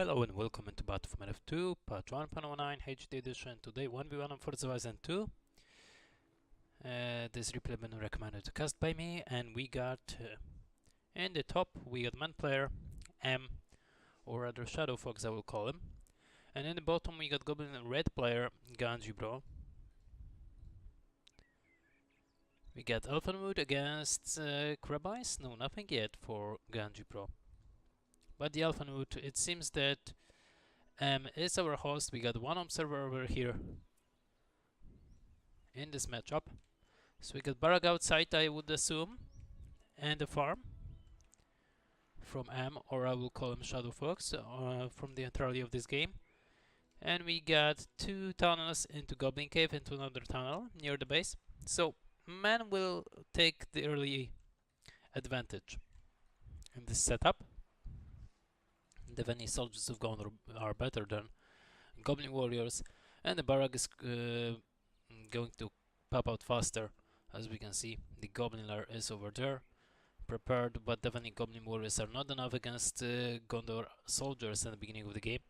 Hello and welcome into BFME 2, part 1.09 HD edition. Today 1v1 on Forza Isen 2. This replay been recommended to cast by me, and we got in the top we got man player M, or rather Shadow Fox I will call him, and in the bottom we got Goblin and red player Ganji Bro. We got Alphanwood against Krabais. No, nothing yet for Ganji Pro. But the Alphanwood, it seems that is our host. We got one observer over here in this matchup. So we got Barag outside, I would assume, and the farm from M, or I will call him Shadow Fox, from the entirety of this game. And we got two tunnels into Goblin Cave, into another tunnel near the base. So man will take the early advantage in this setup. The Veni soldiers of Gondor are better than Goblin warriors, and the Barag is going to pop out faster. As we can see, the Goblin lair is over there, prepared, but definitely Goblin warriors are not enough against Gondor soldiers in the beginning of the game.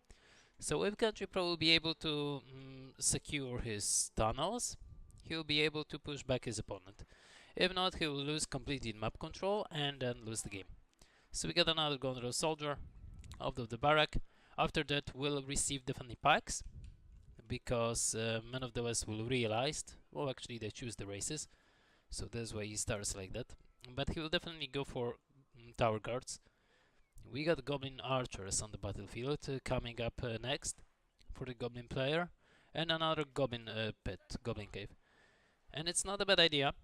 So if Ganji Pro will be able to secure his tunnels, he will be able to push back his opponent. If not, he will lose completely map control and then lose the game. So we got another Gondor soldier out of the barrack. After that, we'll receive definitely packs, because Men of the West will realize, well, actually they choose the races, so that's why he starts like that. But he will definitely go for tower guards. We got Goblin archers on the battlefield coming up next for the Goblin player, and another Goblin pit, Goblin cave. And it's not a bad idea,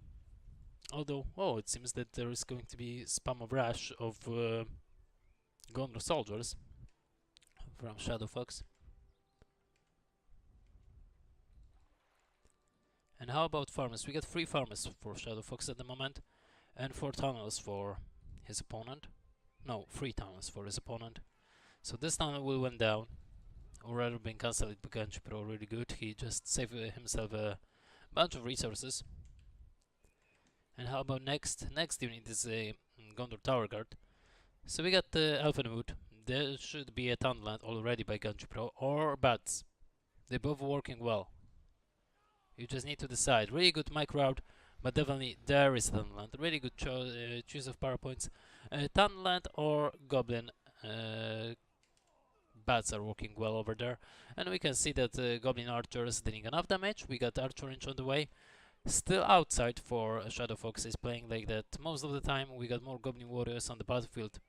although, oh, it seems that there is going to be spam of rush of Gondor soldiers from Shadow Fox. And how about farmers? We got 3 farmers for Shadow Fox at the moment, and 4 tunnels for his opponent. No, 3 tunnels for his opponent. So this tunnel will went down, or rather been cancelled by Ganji Pro. Really good. He just saved himself a bunch of resources. And how about next? Next unit is a Gondor Tower Guard. So we got the Elfenwood. There should be a Tunland already by Ganji Pro, or Bats. They're both working well. You just need to decide. Really good micro route, but definitely there is Tunland. Really good choice of power points. Tunland or Goblin Bats are working well over there. And we can see that Goblin Archers dealing enough damage. We got Archer Range on the way. Still outside for Shadow Fox is playing like that most of the time. We got more Goblin Warriors on the battlefield.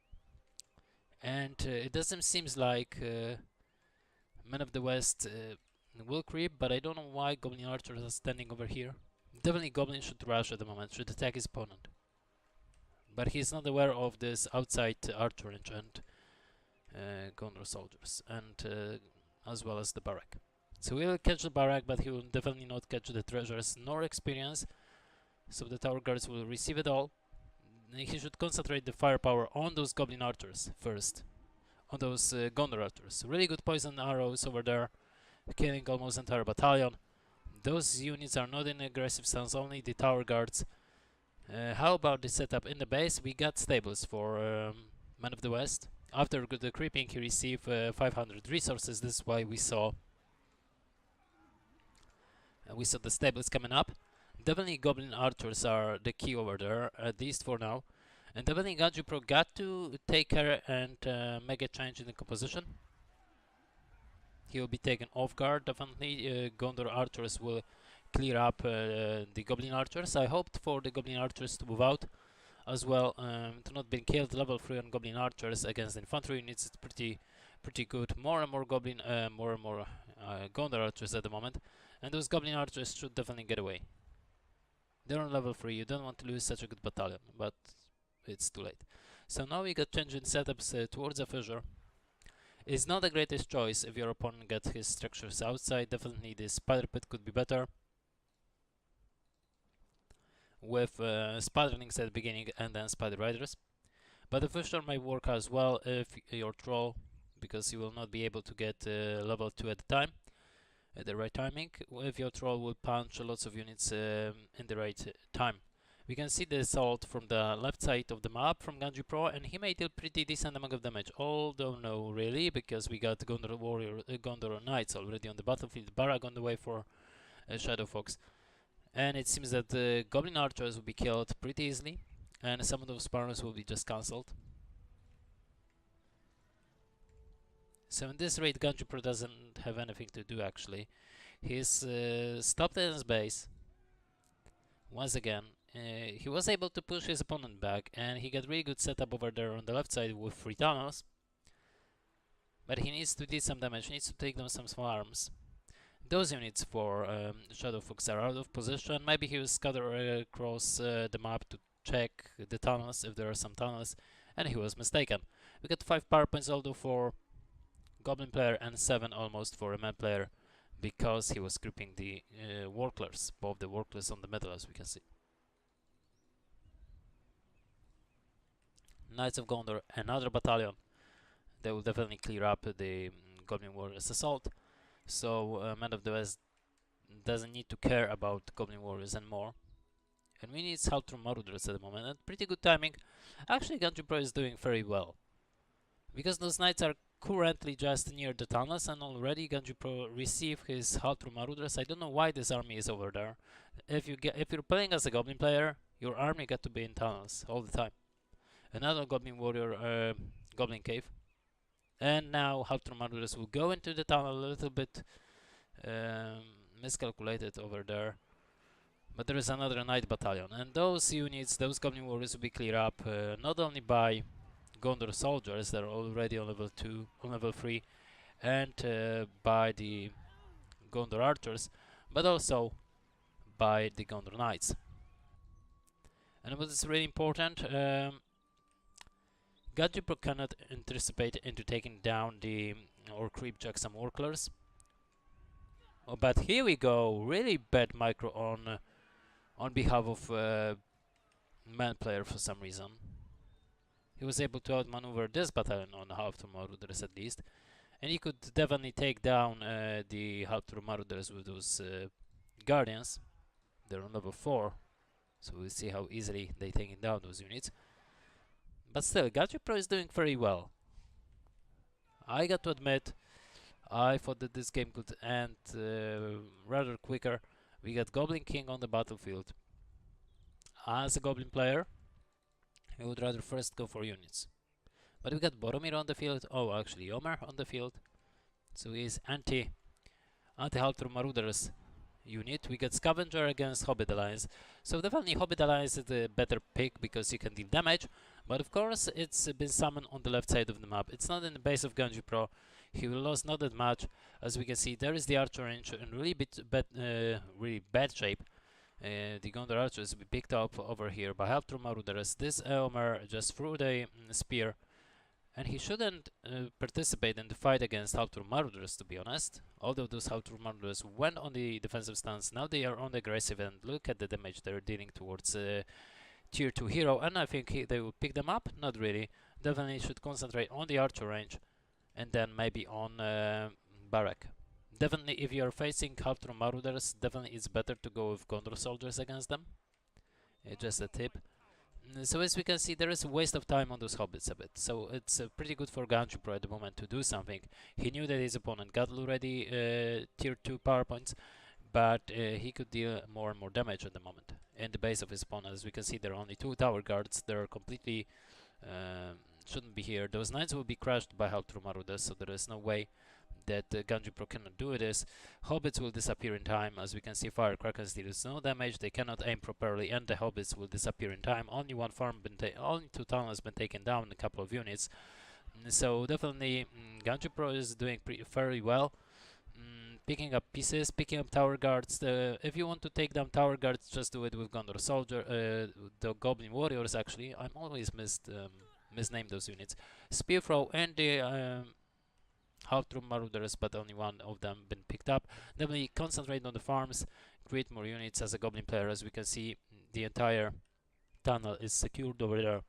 And it doesn't seem like Men of the West will creep, but I don't know why Goblin Archers are standing over here. Definitely Goblin should rush at the moment, should attack his opponent. But he's not aware of this outside Archer range and Gondor soldiers, and as well as the barrack. So he'll catch the barrack, but he will definitely not catch the treasures nor experience. So the tower guards will receive it all. He should concentrate the firepower on those Goblin Archers first, on those Gondor Archers. Really good poison arrows over there, killing almost entire battalion. Those units are not in aggressive stance, only the tower guards. How about the setup in the base? We got stables for Man of the West. After the creeping, he received 500 resources. This is why we saw the stables coming up. Definitely Goblin Archers are the key over there, at least for now. And definitely Ganji Pro got to take care and make a change in the composition. He will be taken off guard. Definitely Gondor Archers will clear up the Goblin Archers. I hoped for the Goblin Archers to move out as well, to not be killed. Level 3 on Goblin Archers against infantry units. It's pretty good. More and more Goblin, more and more Gondor Archers at the moment, and those Goblin Archers should definitely get away. They're on level 3. You don't want to lose such a good battalion, but it's too late. So now we got changing setups towards a fissure. It's not the greatest choice if your opponent gets his structures outside. Definitely the spider pit could be better, with spiderlings at the beginning and then spider riders. But the fissure might work as well if your troll, because you will not be able to get level 2 at the time, at the right timing. If your troll will punch lots of units in the right time. We can see the assault from the left side of the map from Ganji Pro, and he may deal pretty decent amount of damage. Although no, really, because we got Gondor Knights already on the battlefield. Barag on the way for Shadow Fox, and it seems that the Goblin Archers will be killed pretty easily, and some of those spawns will be just cancelled. So in this raid, Ganji Pro doesn't have anything to do actually. He's stopped at his base. Once again, he was able to push his opponent back, and he got really good setup over there on the left side with 3 tunnels. But he needs to do some damage, he needs to take down some farms. Those units for Shadow Fox are out of position. Maybe he will scatter across the map to check the tunnels, if there are some tunnels, and he was mistaken. We got 5 power points although for Goblin player and 7 almost for a man player, because he was creeping the Warclers, both the Warclers on the middle, as we can see. Knights of Gondor, another battalion. They will definitely clear up the Goblin Warriors assault. So Man of the West doesn't need to care about Goblin Warriors anymore. And we need Haltrum Marauders at the moment, and pretty good timing. Actually, Ganji Pro is doing very well, because those knights are currently just near the tunnels, and already Ganji Pro received his Haltrum Marauders. I don't know why this army is over there. If you're playing as a Goblin player, your army got to be in tunnels all the time. Another Goblin Warrior, Goblin Cave. And now Haltrum Marauders will go into the tunnel a little bit miscalculated over there. But there is another Knight Battalion, and those units, those Goblin Warriors will be cleared up not only by Gondor soldiers that are already on level 2, on level 3, and by the Gondor archers, but also by the Gondor Knights. And what is really important, Ganji Pro cannot anticipate into taking down the or creep check some Warclers. Oh, but here we go, really bad micro on behalf of man player for some reason. He was able to outmaneuver this battalion on Haltrum Marauders at least, and he could definitely take down the Haltrum Marauders with those Guardians. They're on level 4, so we'll see how easily they take down those units. But still, Ganji Pro is doing very well. I got to admit, I thought that this game could end rather quicker. We got Goblin King on the battlefield. As a Goblin player, I would rather first go for units. But we got Boromir on the field. Oh, actually, Omer on the field. So he's anti-Haltrum Marauders unit. We got Scavenger against Hobbit Alliance. So definitely Hobbit Alliance is the better pick because you can deal damage. But of course, it's been summoned on the left side of the map. It's not in the base of Ganji Pro. He will lose not that much. As we can see, there is the Archer range in really bad shape. The Gondor Archers will be picked up over here by Haltrum Marauders. This Omer just threw the spear, and he shouldn't participate in the fight against Haltrum Marauders, to be honest. Although those Haltrum Marauders went on the defensive stance, now they are on the aggressive, and look at the damage they're dealing towards tier 2 hero, and I think they will pick them up. Not really. Definitely should concentrate on the Archer range, and then maybe on Barrack. Definitely, if you are facing Haltrum Marauders, definitely it's better to go with Gondor soldiers against them. Just a tip. So as we can see, there is a waste of time on those hobbits a bit. So it's pretty good for Ganji Pro at the moment to do something. He knew that his opponent got already tier 2 power points, but he could deal more and more damage at the moment. In the base of his opponent, as we can see, there are only 2 tower guards. They're completely shouldn't be here. Those knights will be crushed by Haltrum Marauders, so there is no way that Ganji Pro cannot do this. Hobbits will disappear in time. As we can see, Firecrackers deals no damage, they cannot aim properly, and the Hobbits will disappear in time. Only 1 farm only 2 tunnels has been taken down, a couple of units. So definitely Ganji Pro is doing very well. Picking up pieces, picking up tower guards. If you want to take down tower guards, just do it with Gondor Soldier, the Goblin Warriors actually. I'm always misnamed those units. Spear Throw and the Haltrum Marauders, but only 1 of them been picked up. Definitely concentrate on the farms, create more units as a Goblin player. As we can see, the entire tunnel is secured over there.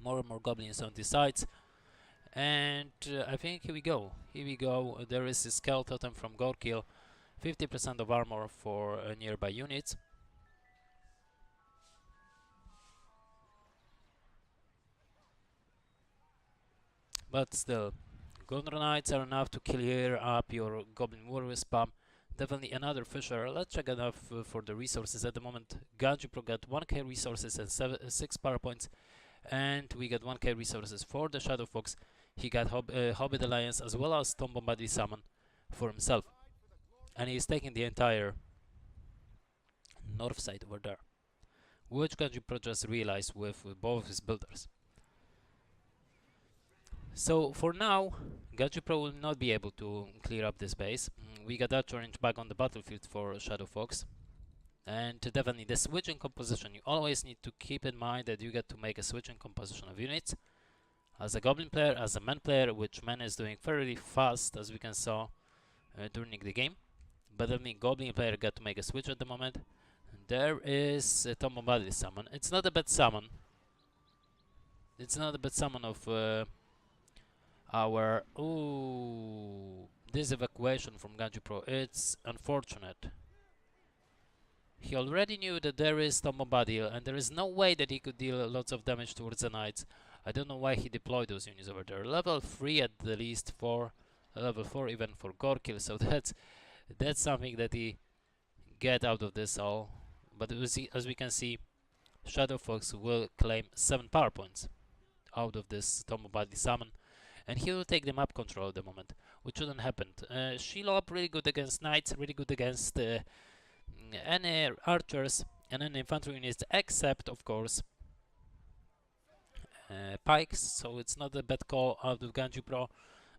More and more Goblins on these sides. And I think here we go. There is a Skull Totem from Gorkil. 50% of armor for nearby units. But still, Golden Knights are enough to clear up your Goblin Warrior spam. Definitely another Fisher. Let's check enough for the resources at the moment. Ganji Pro got 1k resources and 6 power points. And we got 1k resources for the Shadow Fox. He got Hobbit Alliance as well as Tom Bombadil Summon for himself. And he's taking the entire north side over there, which Ganji Pro just realized with both his builders. So for now, Ganji Pro will not be able to clear up this base. We got that orange back on the battlefield for Shadow Fox. And definitely the switching composition, you always need to keep in mind that you get to make a switching composition of units. As a Goblin player, as a Man player, which Man is doing fairly fast, as we can saw during the game. But I mean, Goblin player got to make a switch at the moment. There is a Tom Bombadil summon. It's not a bad summon. It's not a bad summon of our... Ooh, this evacuation from Ganji Pro. It's unfortunate. He already knew that there is Tom Bombadil, and there is no way that he could deal lots of damage towards the Knights. I don't know why he deployed those units over there. Level 3 at the least, for level 4 even for Gorkil, so that's something that he get out of this all. But as we can see, Shadow Fox will claim 7 power points out of this Tom Bombadil summon, and he will take the map control at the moment, which shouldn't happen. Shelob really good against Knights, really good against any archers and any infantry units, except of course pikes, so it's not a bad call out of Ganji Pro.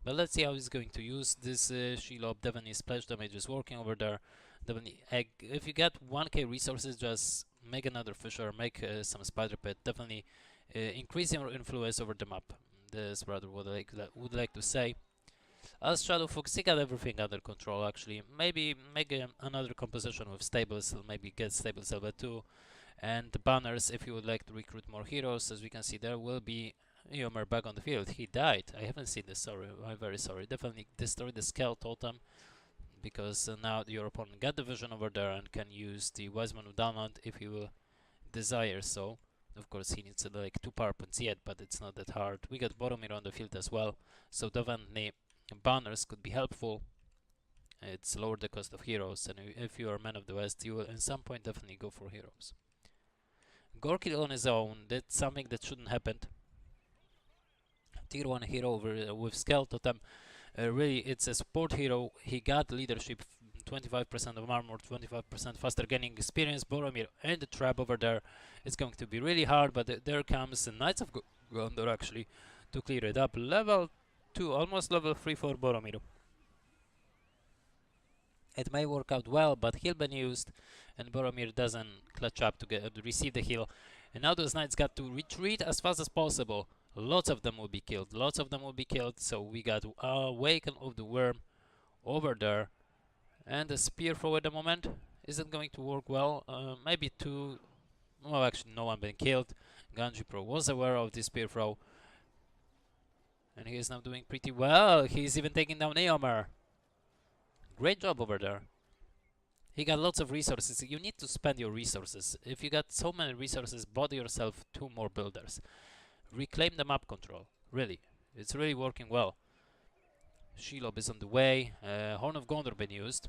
But let's see how he's going to use this Shelob. Definitely splash damage is working over there. Definitely, if you get 1k resources, just make another Fisher, make some Spider Pit. Definitely increase your influence over the map. That's rather what I would like to say. As Shadow Fox, he got everything under control actually. Maybe make another composition with stables, maybe get stables level 2. And the banners, if you would like to recruit more heroes. As we can see, there will be Yomer back on the field. He died. I haven't seen this, sorry. I'm very sorry. Definitely destroy the Scale Totem, because now your opponent got the vision over there and can use the Wiseman of Downland if he will desire so. Of course, he needs like 2 power points yet, but it's not that hard. We got Boromir on the field as well, so definitely banners could be helpful. It's lower the cost of heroes, and if you are Man of the West, you will at some point definitely go for heroes. Gorkil on his own, that's something that shouldn't happen. Tier 1 hero over with Scale Totem. Really, it's a support hero. He got leadership, 25% of armor, 25% faster gaining experience. Boromir and the trap over there. It's going to be really hard, but there comes the Knights of Gondor actually to clear it up. Level 2, almost level 3 for Boromir. It may work out well, but heal been used, and Boromir doesn't clutch up to receive the heal. And now those Knights got to retreat as fast as possible. Lots of them will be killed. Lots of them will be killed. So we got Awaken of the Worm over there. And the Spear Throw at the moment isn't going to work well. Maybe 2... Well, actually, no one been killed. Ganji Pro was aware of this Spear Throw. And he is now doing pretty well. He's even taking down Eomer. Great job over there. He got lots of resources. You need to spend your resources. If you got so many resources, body yourself 2 more builders. Reclaim the map control. Really. It's really working well. Shelob is on the way. Horn of Gondor been used.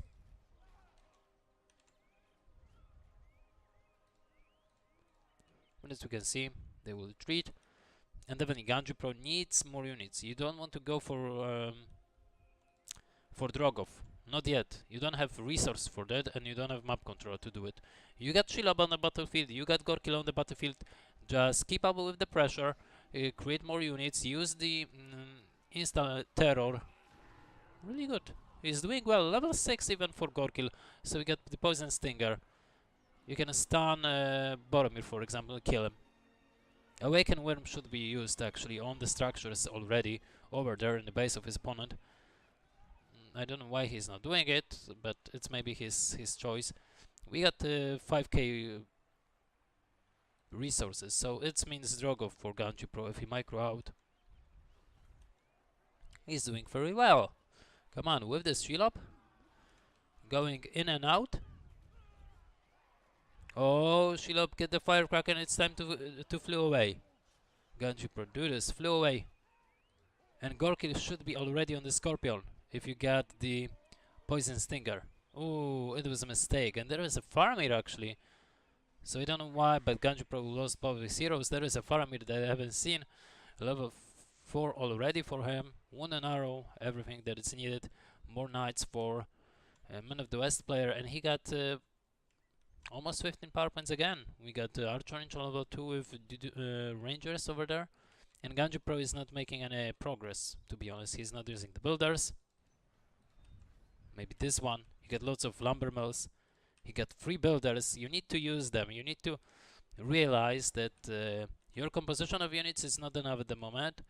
And as we can see, they will retreat. And definitely Ganji Pro needs more units. You don't want to go for Drogov. Not yet. You don't have resource for that, and you don't have map control to do it. You got Shelob on the battlefield, you got Gorkil on the battlefield. Just keep up with the pressure, create more units, use the instant terror. Really good. He's doing well. Level 6 even for Gorkil. So we got the Poison Stinger. You can stun Boromir, for example, and kill him. Awaken Worm should be used actually on the structures already over there in the base of his opponent. I don't know why he's not doing it, but it's maybe his choice. We got 5k resources, so it means Drogo for Ganji Pro if he micro out. He's doing very well. Come on, with this Shelob. Going in and out. Oh, Shelob, get the Firecracker and it's time to flew away. Ganji Pro, do this, flew away. And Gorkil should be already on the Scorpion if you get the Poison Stinger. Oh, it was a mistake. And there is a Faramir actually. So I don't know why, but Ganju probably lost both his heroes. There is a Faramir that I haven't seen. Level 4 already for him. One an arrow, everything that is needed. More knights for Man of the West player. And he got almost 15 power points again. We got Archer Range level 2 with Rangers over there. And Ganju Pro is not making any progress, to be honest. He's not using the builders. Maybe this one. You get lots of lumber mills. You get 3 builders. You need to use them. You need to realize that your composition of units is not enough at the moment,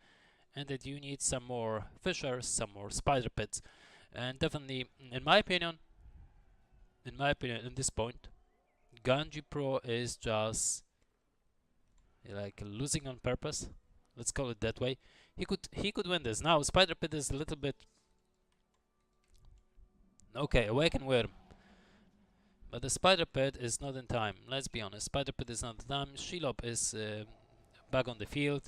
and that you need some more fishers, some more spider pits. And definitely, in my opinion, in this point, Ganji Pro is just like losing on purpose. Let's call it that way. He could win this. Now Spider Pit is a little bit okay. Awaken Worm, but the Spider Pit is not in time. Let's be honest. Spider Pit is not in time. Shelob is back on the field.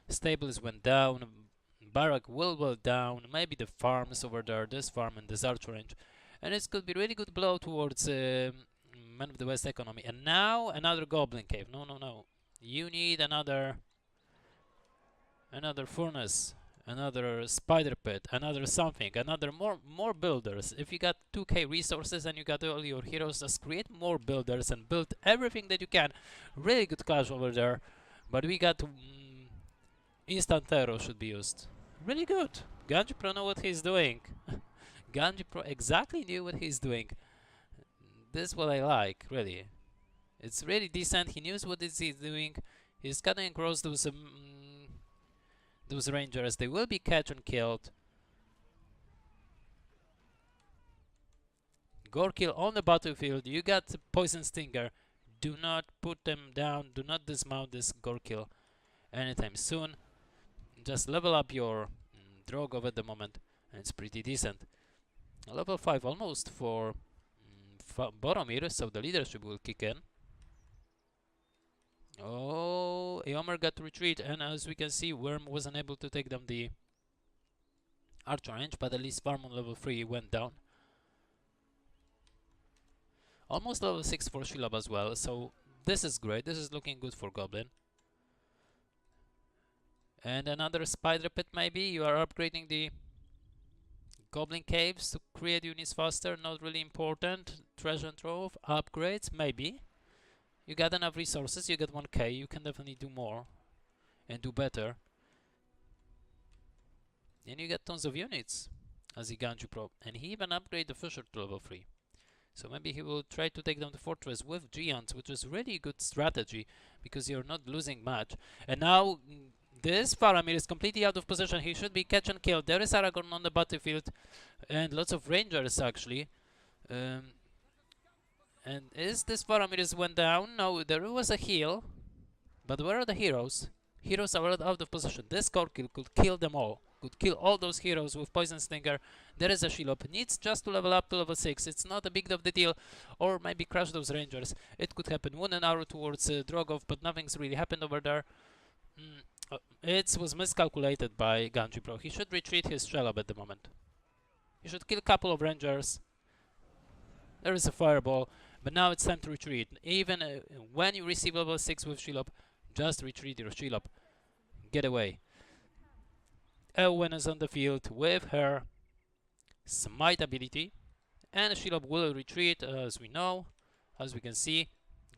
Stables went down. Barrack will go down. Maybe the farms over there. This farm and this archer range, and it could be really good blow towards Man of the West economy. And now another Goblin Cave. No, no, no. You need another furnace, another spider pit, another something, another more builders. If you got 2k resources and you got all your heroes, just create more builders and build everything that you can. Really good clash over there. But we got instant arrow should be used. Really good. Ganji Pro know what he's doing. Ganji Pro exactly knew what he's doing. This is what I like, really. It's really decent. He knows what he's doing. He's cutting across those rangers. They will be catch and killed. Gorkil on the battlefield. You got the Poison Stinger. Do not put them down. Do not dismount this Gorkil anytime soon. Just level up your Drogov at the moment, and it's pretty decent. Level 5 almost for Boromir, so the leadership will kick in. Oh, Eomer got to retreat, and as we can see, Worm wasn't able to take them the archer range, but at least farm on level 3 went down. Almost level 6 for Shelob as well, so this is great. This is looking good for Goblin. And another spider pit maybe. You are upgrading the Goblin caves to create units faster. Not really important. Treasure trove upgrades maybe. You got enough resources. You get 1k. You can definitely do more and do better. And you get tons of units as a Ganju Pro. And he even upgraded the Fisher to level 3. So maybe he will try to take down the fortress with Giants, which is really a good strategy because you're not losing much. And now this Faramir is completely out of position. He should be catch and kill. There is Aragorn on the battlefield and lots of rangers actually. And is this Faramir went down? No, there was a heal. But where are the heroes? Heroes are out of position. This Gorkil could kill them all. Could kill all those heroes with Poison Stinger. There is a Shelob. Needs just to level up to level 6. It's not a big of the deal. Or maybe crush those rangers. It could happen. One an arrow towards Drogov, but nothing's really happened over there. It was miscalculated by Ganji Pro. He should retreat his Shelob at the moment. He should kill a couple of rangers. There is a fireball. But now it's time to retreat. Even when you receive level 6 with Shelob, just retreat your Shelob. Get away. Elwen is on the field with her Smite ability. And Shelob will retreat, as we know. As we can see,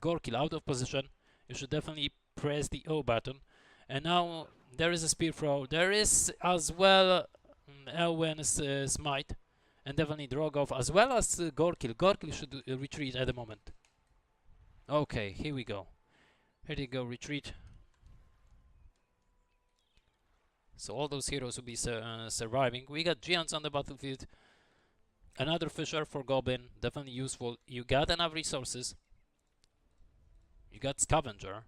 Gorkil out of position. You should definitely press the O button. And now there is a spear throw. There is as well Elwen's Smite. And definitely Drogov, as well as Gorkil. Gorkil should retreat at the moment. Okay, here we go. Here they go, retreat. So all those heroes will be surviving. We got Giants on the battlefield. Another Fisher for Goblin, definitely useful. You got enough resources. You got Scavenger.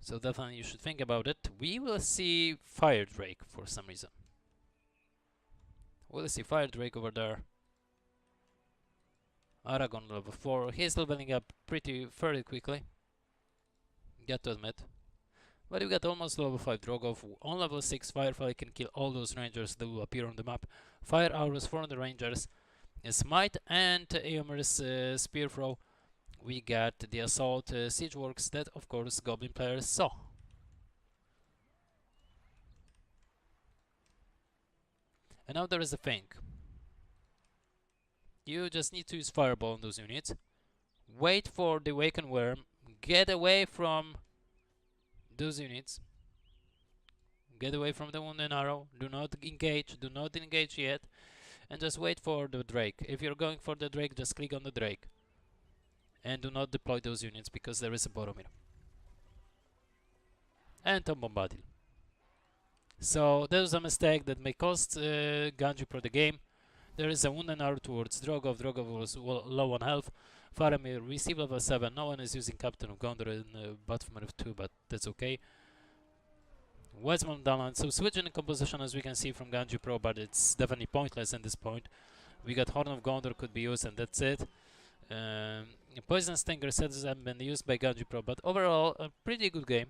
So definitely you should think about it. We will see Fire Drake for some reason. We'll see Fire Drake over there. Aragorn level 4. He's leveling up fairly quickly. Got to admit. But you got almost level 5 Drogov. On level 6 Firefly can kill all those rangers that will appear on the map. Fire arrows for the rangers. Smite and Eomer's spear throw. We got the assault siege works that of course Goblin players saw. And now there is a thing. You just need to use fireball on those units. Wait for the awakened worm. Get away from those units. Get away from the wounded arrow. Do not engage. Do not engage yet. And just wait for the Drake. If you're going for the Drake, just click on the Drake. And do not deploy those units because there is a Boromir. And Tom Bombadil. So there's a mistake that may cost Ganji Pro the game. There is a wounded arrow towards Drogov. Drogov was low on health. Faramir received level 7. No one is using Captain of Gondor in Batman of 2, but that's okay. Westman downline. So switching in composition as we can see from Ganji Pro, but it's definitely pointless at this point. We got Horn of Gondor could be used and that's it. Poison Stinger hasn't been used by Ganji Pro, but overall a pretty good game.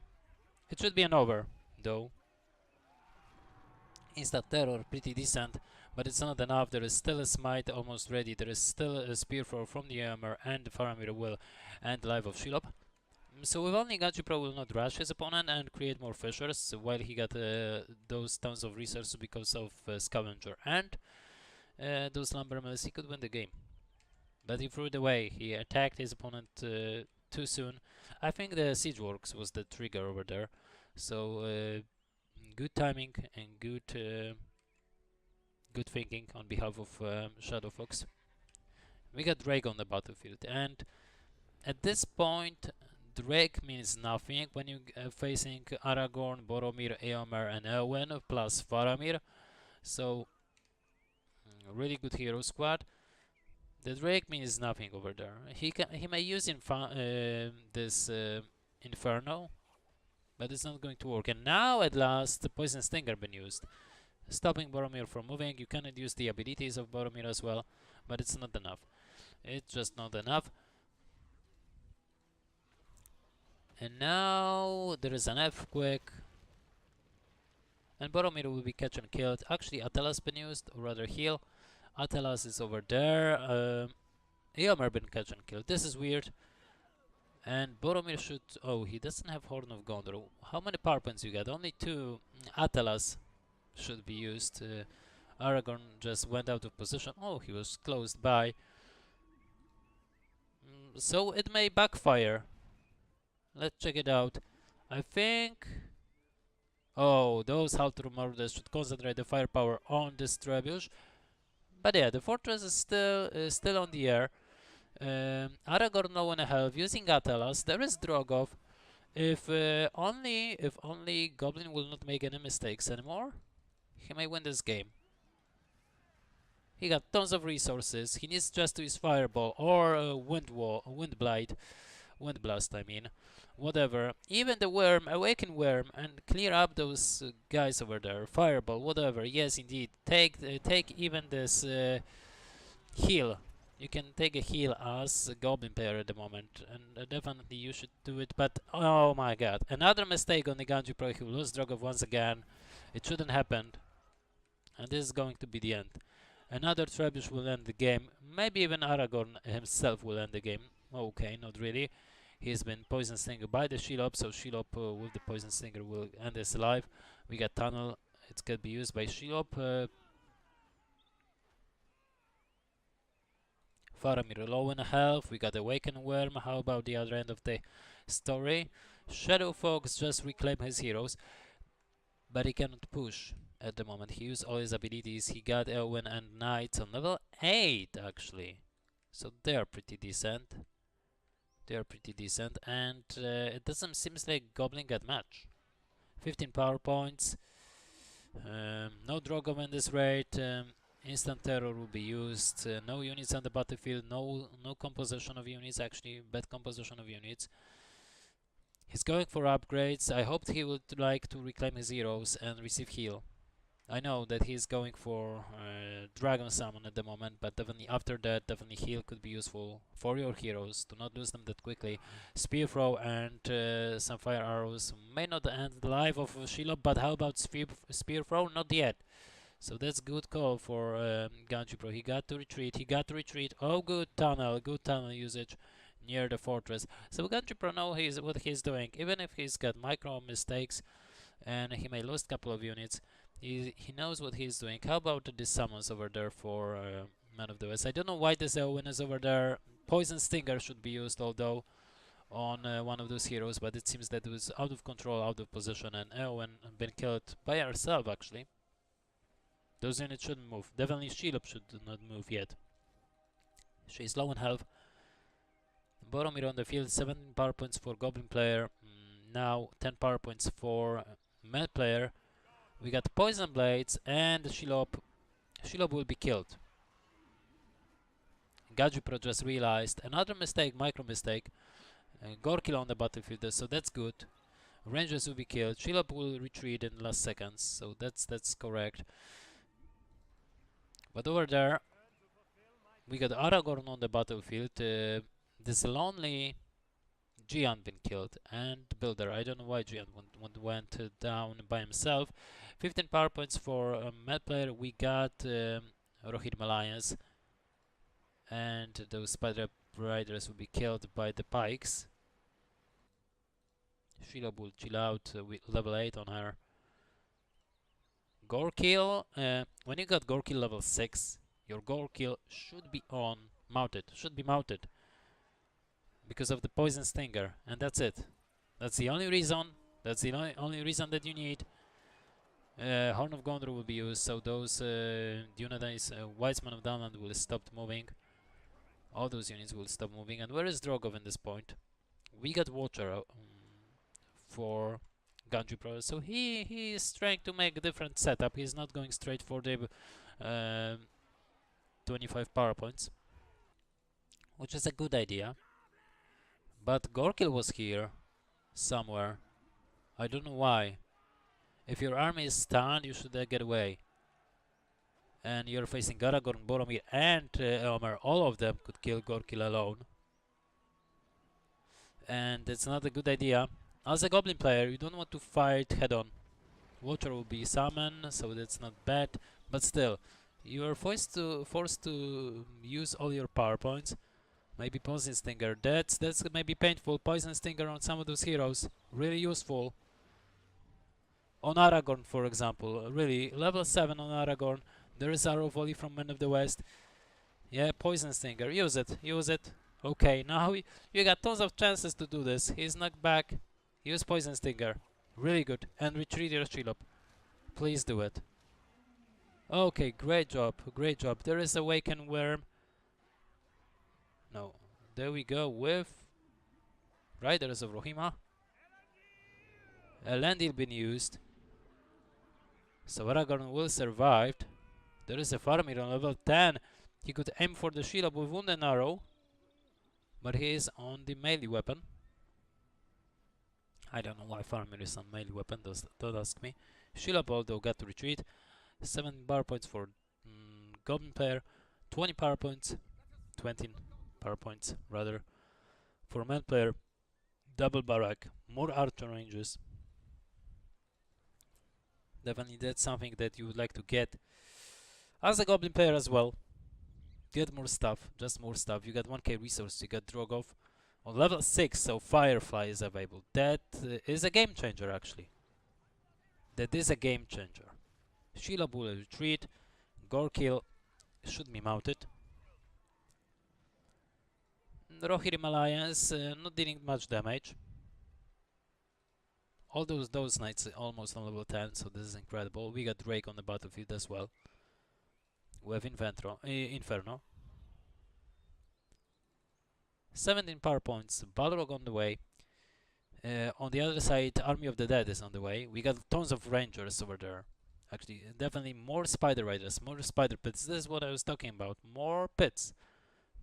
It should be an over though. Instant Terror pretty decent, but it's not enough. There is still a Smite almost ready. There is still a Spear Throw from the Armor and the Faramir will and Life of Shelob. So with only Ganji Pro will not rush his opponent and create more fissures while he got those tons of resources because of Scavenger and those Lumber Mills, he could win the game. But he threw it away. He attacked his opponent too soon. I think the Siege Works was the trigger over there. So good timing and good thinking on behalf of Shadow Fox. We got Drake on the battlefield, and at this point Drake means nothing when you facing Aragorn, Boromir, Eomer and Eowyn plus Faramir. So really good hero squad. The Drake means nothing over there. He may use this Inferno, but it's not going to work. And now at last the Poison Stinger been used, stopping Boromir from moving. You cannot use the abilities of Boromir as well, but it's not enough. It's just not enough. And now there is an earthquake, and Boromir will be catch and killed. Actually, Atelas been used, or rather heal. Atelas is over there. Eomer been catch and killed. This is weird. And Boromir should... Oh, he doesn't have Horn of Gondor. How many power points you got? Only 2. Atelas should be used. Aragorn just went out of position. Oh, he was closed by. So it may backfire. Let's check it out. I think... Oh, those Halter Murders should concentrate the firepower on this Trebuch. But yeah, the fortress is still on the air. Aragorn no one help using Atelas. There is Drogov. If only Goblin will not make any mistakes anymore, he may win this game. He got tons of resources. He needs just to use Fireball or Wind Blast. I mean, whatever. Even the Worm, Awaken Worm, and clear up those guys over there. Fireball, whatever. Yes, indeed. Take even this heal. You can take a heal as a Goblin player at the moment, and definitely you should do it. But oh my god, another mistake on the Ganji Pro. He will lose Drogov once again. It shouldn't happen, and this is going to be the end. Another Trebuch will end the game. Maybe even Aragorn himself will end the game. Okay, not really. He's been Poison Stinger by the Shelob, so Shelob with the Poison Stinger will end his life. We got Tunnel. It can be used by Shelob. Faramir low in health. We got Awaken Worm. How about the other end of the story? Shadow Fox just reclaim his heroes, but he cannot push at the moment. He used all his abilities. He got Eowyn and Knights on level 8 actually, so they are pretty decent. And it doesn't seem like Goblin got much. 15 power points. No Drogov in this raid. Instant Terror will be used. No units on the battlefield. No composition of units. Actually, bad composition of units. He's going for upgrades. I hoped he would like to reclaim his heroes and receive heal. I know that he's going for Dragon Summon at the moment, but definitely after that, definitely heal could be useful for your heroes to not lose them that quickly. Spear Throw and some Fire Arrows may not end the life of Shelob, but how about Spear Throw? Not yet. So that's good call for Ganji Pro. He got to retreat. He got to retreat. Oh, good tunnel usage near the fortress. So Ganji Pro knows what he's doing. Even if he's got micro mistakes and he may lose a couple of units, he knows what he's doing. How about the summons over there for Man of the West? I don't know why this Eowyn is over there. Poison Stinger should be used, although on one of those heroes, but it seems that it was out of control, out of position, and Eowyn been killed by herself actually. Those units shouldn't move. Definitely Shelob should not move yet. She's low on health. Boromir on the field, 17 power points for Goblin player. Now 10 power points for Med player. We got Poison Blades and Shelob. Shelob will be killed. Gadjipro just realized another mistake, micro mistake. Gorkil on the battlefield, so that's good. Rangers will be killed. Shelob will retreat in the last seconds, so that's correct. But over there, we got Aragorn on the battlefield. This lonely Gian been killed, and Builder. I don't know why Gian went down by himself. 15 power points for Med player. We got Rohirrim Alliance, and those Spider Riders will be killed by the Pikes. Shelob will chill out with level 8 on her. Gorkil, when you got Gorkil level 6, your Gorkil should be mounted, because of the Poison Stinger, and that's it. That's the only reason, only reason that you need. Horn of Gondor will be used, so those Dunedain, Wiseman of Downland will stop moving. All those units will stop moving. And where is Drogov in this point? We got Watcher for Ganji Pro, so he is trying to make a different setup. He's not going straight for the 25 power points, which is a good idea. But Gorkil was here somewhere. I don't know why. If your army is stunned, you should get away. And you're facing Aragorn, Boromir, and Eomer. All of them could kill Gorkil alone. And it's not a good idea. As a Goblin player, you don't want to fight head-on. Watcher will be summoned, so that's not bad. But still, you are forced to use all your power points. Maybe Poison Stinger. That's maybe painful. Poison Stinger on some of those heroes, really useful. On Aragorn, for example, really level 7 on Aragorn. There is Arrow Volley from Men of the West. Yeah, Poison Stinger. Use it. Okay, now you got tons of chances to do this. He's knocked back. Use Poison Stinger. Really good. And retreat your Shelob. Please do it. Okay, great job. There is Awaken Worm. No. There we go with Riders of Rohirrim. Elendil been used. So Aragorn will survive. There is a Faramir on level 10. He could aim for the Shelob with Wounded Arrow, but he is on the melee weapon. I don't know why Faramir is on melee weapon, don't ask me. Shelob although got to retreat. 7 power points for Goblin player, 20 power points, 20 power points rather for Man player. Double Barak, more archer ranges. Definitely that's something that you would like to get as a Goblin player as well. Get more stuff, just more stuff. You got 1k resource, you got Drogov on level 6, so Firefly is available. That is a game changer actually. That is a game changer. Shelob will retreat, Gorkil should be mounted. Rohirrim Alliance not dealing much damage. All those knights almost on level 10, so this is incredible. We got Drake on the battlefield as well. We have Inferno. 17 power points, Balrog on the way. On the other side, Army of the Dead is on the way. We got tons of Rangers over there. Actually, definitely more Spider Riders, more Spider Pits. This is what I was talking about. More pits,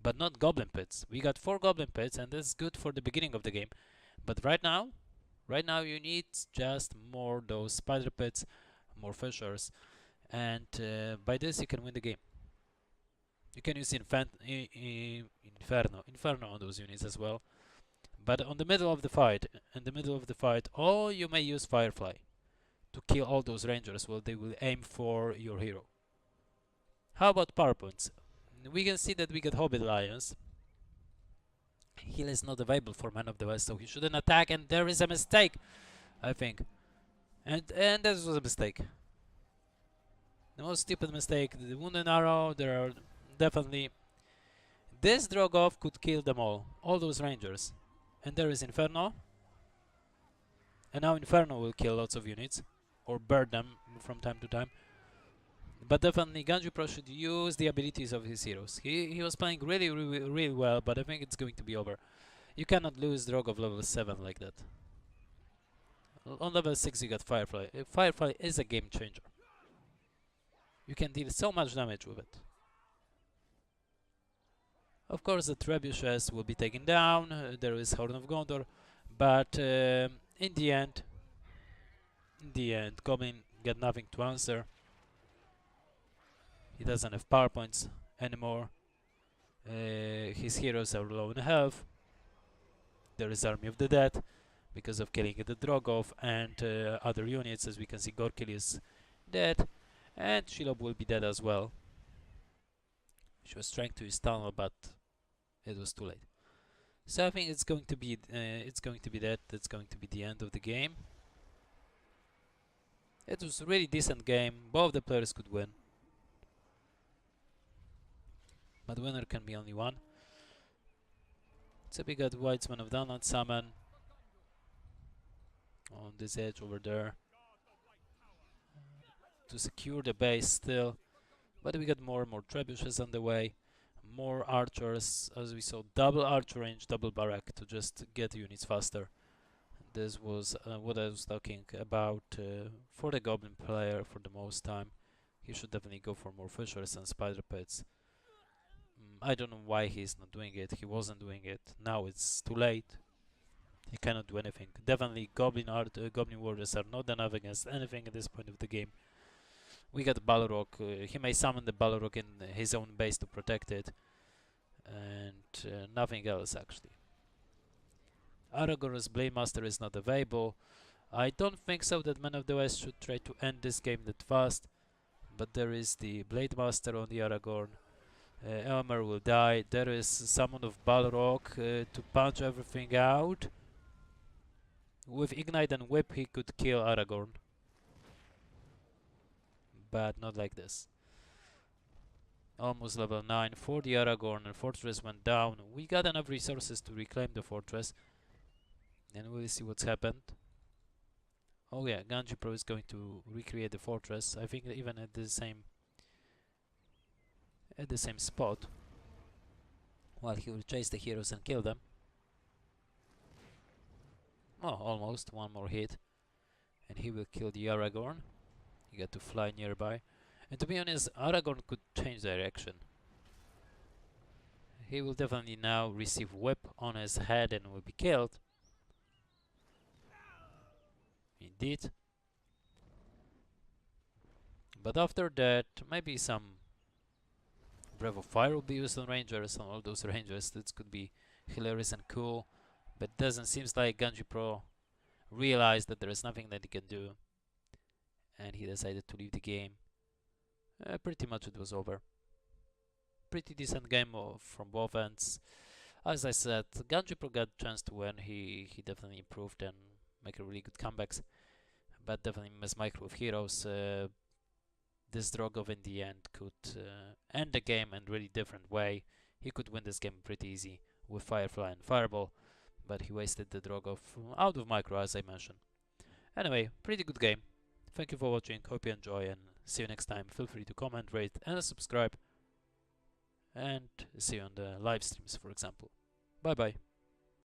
but not Goblin Pits. We got 4 Goblin Pits, and this is good for the beginning of the game. But right now you need just more those Spider Pits, more Fishers, and by this you can win the game. You can use Inferno on those units as well. But on the middle of the fight, or you may use Firefly to kill all those rangers while they will aim for your hero. How about power points? We can see that we get Hobbit Lions. Heal is not available for Man of the West, so he shouldn't attack, and there is a mistake, I think. And this was a mistake. The most stupid mistake. The Wounded Arrow, there are definitely... This Drogoff could kill them all those rangers. And there is Inferno. And now Inferno will kill lots of units, or burn them from time to time. But definitely Ganji Pro should use the abilities of his heroes. He was playing really well, but I think it's going to be over. You cannot lose Drogov level 7 like that. On level 6 you got Firefly. Firefly is a game changer. You can deal so much damage with it. Of course the trebuchets will be taken down, there is Horn of Gondor, but in the end, Goblin got nothing to answer. He doesn't have power points anymore. His heroes are low in health. There is Army of the Dead because of killing the Drogoff and other units. As we can see, Gorkil is dead, and Shelob will be dead as well. She was trying to use tunnel, but it was too late. So I think it's going to be that. That's going to be the end of the game. It was a really decent game. Both the players could win, but winner can be only one. So we got Whitesman of Downland Summon on this edge over there to secure the base still, but we got more and more trebuchets on the way, more archers, as we saw, double archer range, double barrack to just get units faster. This was what I was talking about for the Goblin player for the most time. He should definitely go for more fishers and spider pits. I don't know why he's not doing it. He wasn't doing it. Now it's too late. He cannot do anything. Definitely Goblin warriors are not enough against anything at this point of the game. We got Balrog. He may summon the Balrog in his own base to protect it, and nothing else actually. Aragorn's Blade Master is not available. I don't think so that Man of the West should try to end this game that fast, but there is the Blade Master on the Aragorn. Elmer will die. There is summon of Balrog to punch everything out. With Ignite and Whip he could kill Aragorn, but not like this. Almost level 9 for the Aragorn, and fortress went down. We got enough resources to reclaim the fortress, and we'll see what's happened. Oh yeah, Ganji Pro is going to recreate the fortress, I think even at the same spot, while he will chase the heroes and kill them. Oh, almost. One more hit and he will kill the Aragorn. He got to fly nearby, and to be honest, Aragorn could change direction. He will definitely now receive whip on his head and will be killed. Indeed. But after that, maybe some Breath of Fire will be used on Rangers, on all those Rangers. That could be hilarious and cool. But doesn't seems like Ganji Pro realized that there is nothing that he can do, and he decided to leave the game. Pretty much it was over. Pretty decent game from both ends. As I said, Ganji Pro got a chance to win. He definitely improved and make a really good comebacks, but definitely mismicro with heroes. This Drogov in the end could end the game in a really different way. He could win this game pretty easy with Firefly and Fireball, but he wasted the Drogov out of micro, as I mentioned. Anyway, pretty good game. Thank you for watching, hope you enjoy, and see you next time. Feel free to comment, rate and subscribe, and see you on the live streams, for example. Bye bye.